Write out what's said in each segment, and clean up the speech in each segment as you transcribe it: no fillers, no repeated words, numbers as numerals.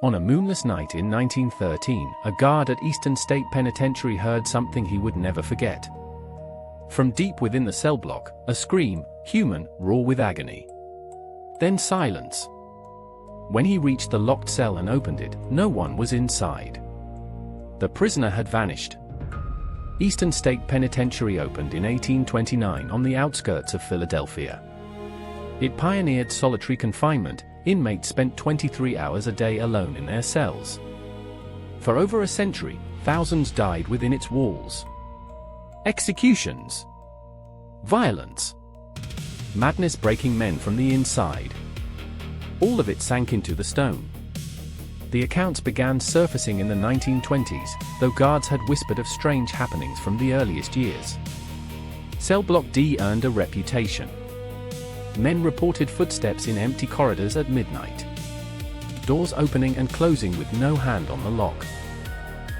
On a moonless night in 1913, a guard at Eastern State Penitentiary heard something he would never forget. From deep within the cell block, a scream, human, raw with agony. Then silence. When he reached the locked cell and opened it, no one was inside. The prisoner had vanished. Eastern State Penitentiary opened in 1829 on the outskirts of Philadelphia. It pioneered solitary confinement. Inmates spent 23 hours a day alone in their cells. For over a century, thousands died within its walls. Executions. Violence. Madness breaking men from the inside. All of it sank into the stone. The accounts began surfacing in the 1920s, though guards had whispered of strange happenings from the earliest years. Cell Block D earned a reputation. Men reported footsteps in empty corridors at midnight. Doors opening and closing with no hand on the lock.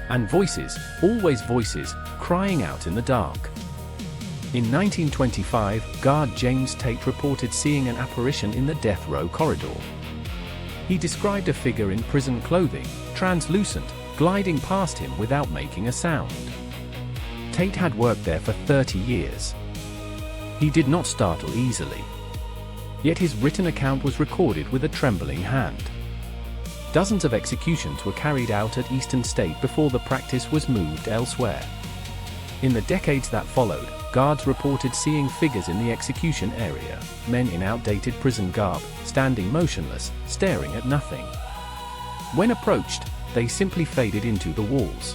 And voices, always voices, crying out in the dark. In 1925, guard James Tate reported seeing an apparition in the death row corridor. He described a figure in prison clothing, translucent, gliding past him without making a sound. Tate had worked there for 30 years. He did not startle easily. Yet his written account was recorded with a trembling hand. Dozens of executions were carried out at Eastern State before the practice was moved elsewhere. In the decades that followed, guards reported seeing figures in the execution area, men in outdated prison garb, standing motionless, staring at nothing. When approached, they simply faded into the walls.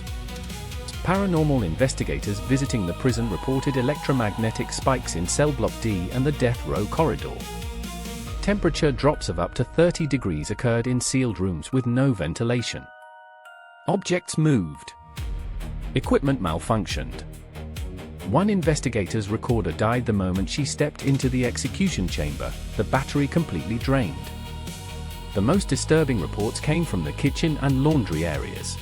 Paranormal investigators visiting the prison reported electromagnetic spikes in cell block D and the death row corridor. Temperature drops of up to 30 degrees occurred in sealed rooms with no ventilation. Objects moved. Equipment malfunctioned. One investigator's recorder died the moment she stepped into the execution chamber, the battery completely drained. The most disturbing reports came from the kitchen and laundry areas.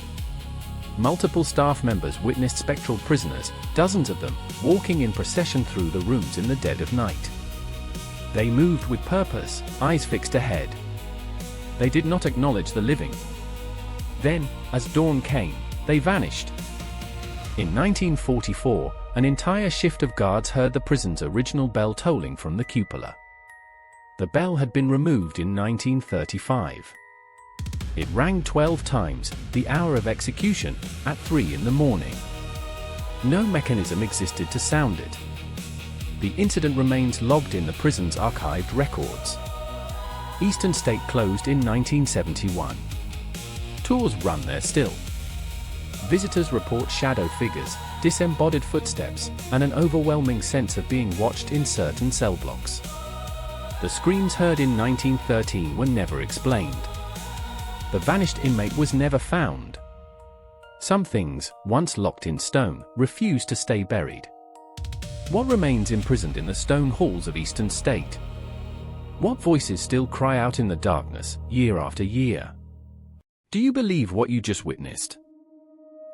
Multiple staff members witnessed spectral prisoners, dozens of them, walking in procession through the rooms in the dead of night. They moved with purpose, eyes fixed ahead. They did not acknowledge the living. Then, as dawn came, they vanished. In 1944, an entire shift of guards heard the prison's original bell tolling from the cupola. The bell had been removed in 1935. It rang 12 times, the hour of execution, at 3 in the morning. No mechanism existed to sound it. The incident remains logged in the prison's archived records. Eastern State closed in 1971. Tours run there still. Visitors report shadow figures, disembodied footsteps, and an overwhelming sense of being watched in certain cell blocks. The screams heard in 1913 were never explained. The vanished inmate was never found. Some things, once locked in stone, refuse to stay buried. What remains imprisoned in the stone halls of Eastern State? What voices still cry out in the darkness, year after year? Do you believe what you just witnessed?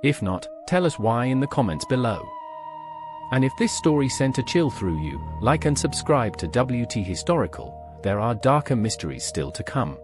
If not, tell us why in the comments below. And if this story sent a chill through you, like and subscribe to WT Historical. There are darker mysteries still to come.